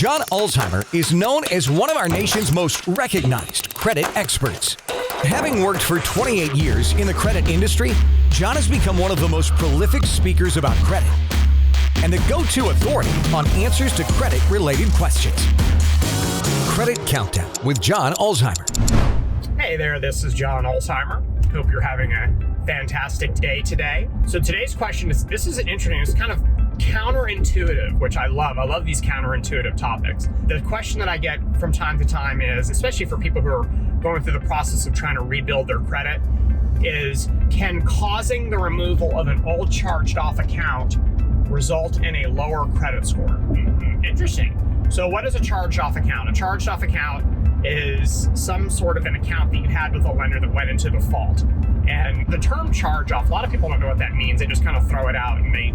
John Ulzheimer is known as one of our nation's most recognized credit experts. Having worked for 28 years in the credit industry, John has become one of the most prolific speakers about credit and the go-to authority on answers to credit-related questions. Credit Countdown with John Ulzheimer. Hey there, this is John Ulzheimer. Hope you're having a fantastic day today. So today's question is, this is interesting, it's kind of counterintuitive, which I love. I love these counterintuitive topics. The question that I get from time to time is, especially for people who are going through the process of trying to rebuild their credit, is can causing the removal of an old charged off account result in a lower credit score? Interesting. So what is a charged off account? A charged off account is some sort of an account that you had with a lender that went into default. And the term charge off, a lot of people don't know what that means. They just kind of throw it out and they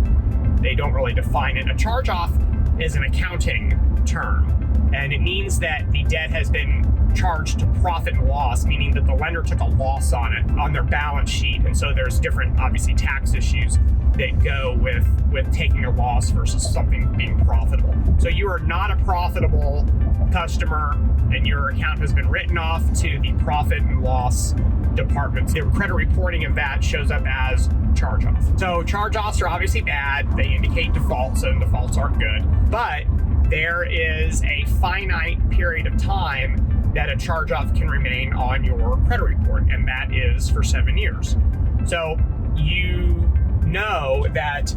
don't really define it. A charge off is an accounting term, and it means that the debt has been charged to profit and loss, meaning that the lender took a loss on it on their balance sheet. And so there's different, obviously, tax issues that go with taking a loss versus something being profitable. So you are not a profitable customer and your account has been written off to the profit and loss department. The credit reporting of that shows up as charge-off. So charge-offs are obviously bad. They indicate defaults, and defaults aren't good. But there is a finite period of time that a charge-off can remain on your credit report, and that is for 7 years. So you know that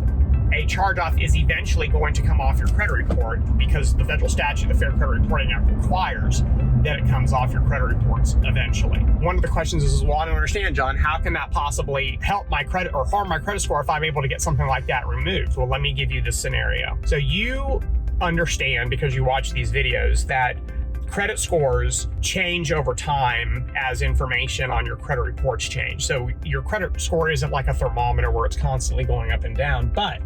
a charge-off is eventually going to come off your credit report because the federal statute, the Fair Credit Reporting Act, requires that it comes off your credit reports eventually. One of the questions is, well, I don't understand, John, how can that possibly help my credit or harm my credit score if I'm able to get something like that removed? Well, let me give you this scenario. So you understand, because you watch these videos, that credit scores change over time as information on your credit reports change. So your credit score isn't like a thermometer where it's constantly going up and down. But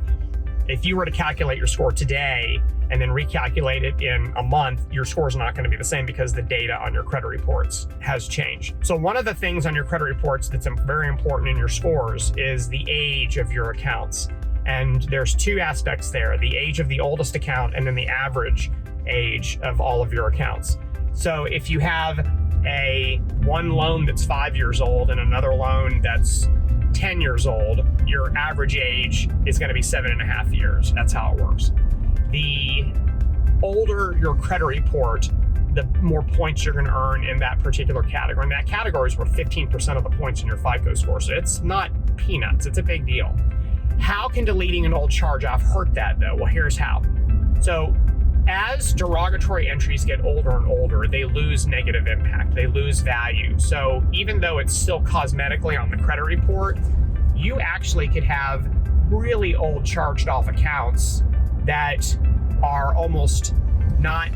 if you were to calculate your score today and then recalculate it in a month, your score is not going to be the same because the data on your credit reports has changed. So one of the things on your credit reports that's very important in your scores is the age of your accounts. And there's two aspects there: the age of the oldest account and then the average age of all of your accounts. So if you have one loan that's 5 years old and another loan that's 10 years old, your average age is going to be 7.5 years. That's how it works. The older your credit report, the more points you're going to earn in that particular category. And that category is worth 15% of the points in your FICO score. So it's not peanuts. It's a big deal. How can deleting an old charge-off hurt that, though? Well, here's how. So as derogatory entries get older and older, they lose negative impact. They lose value. So even though it's still cosmetically on the credit report, you actually could have really old charged off accounts that are almost not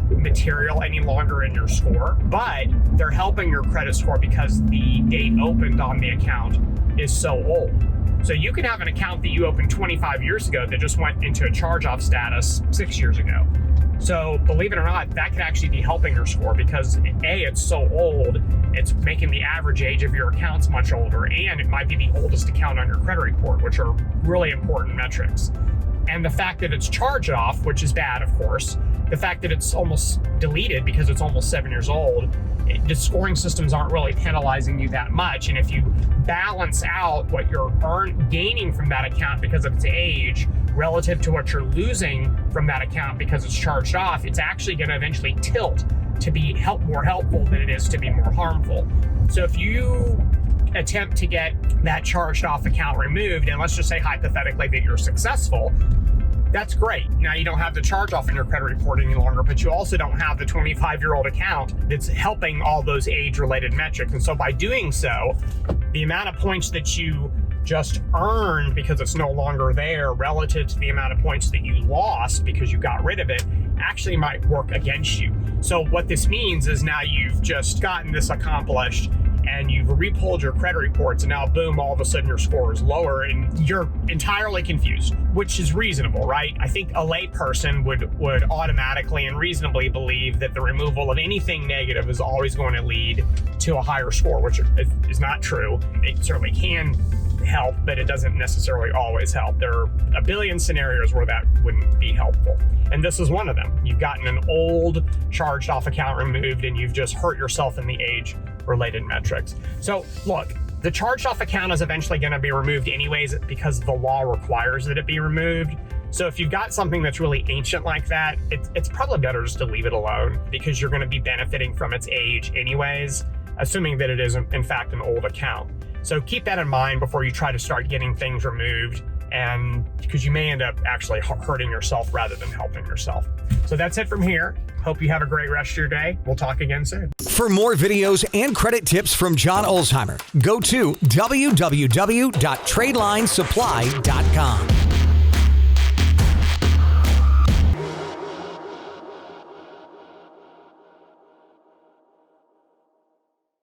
material any longer in your score, but they're helping your credit score because the date opened on the account is so old. So you could have an account that you opened 25 years ago that just went into a charge-off status 6 years ago. So believe it or not, that could actually be helping your score because A, it's so old, it's making the average age of your accounts much older, and it might be the oldest account on your credit report, which are really important metrics. And the fact that it's charged off, which is bad, of course, the fact that it's almost deleted because it's almost 7 years old, the scoring systems aren't really penalizing you that much. And if you balance out what you're gaining from that account because of its age relative to what you're losing from that account because it's charged off, it's actually going to eventually tilt to be more helpful than it is to be more harmful. So if you attempt to get that charged off account removed, and let's just say hypothetically that you're successful, that's great. Now you don't have the charge off in your credit report any longer, but you also don't have the 25-year-old account that's helping all those age-related metrics. And so by doing so, the amount of points that you just earned because it's no longer there relative to the amount of points that you lost because you got rid of it actually might work against you. So what this means is now you've just gotten this accomplished and you've repulled your credit reports, and now boom, all of a sudden your score is lower and you're entirely confused, which is reasonable, right? I think a layperson would automatically and reasonably believe that the removal of anything negative is always going to lead to a higher score, which is not true. It certainly can help, but it doesn't necessarily always help. There are a billion scenarios where that wouldn't be helpful. And this is one of them. You've gotten an old charged off account removed and you've just hurt yourself in the age-related metrics. So look, the charged off account is eventually going to be removed anyways because the law requires that it be removed. So if you've got something that's really ancient like that, it's probably better just to leave it alone because you're going to be benefiting from its age anyways, assuming that it is in fact an old account. So keep that in mind before you try to start getting things removed, and because you may end up actually hurting yourself rather than helping yourself. So that's it from here. Hope you have a great rest of your day. We'll talk again soon. For more videos and credit tips from John Ulzheimer, go to www.tradelinesupply.com.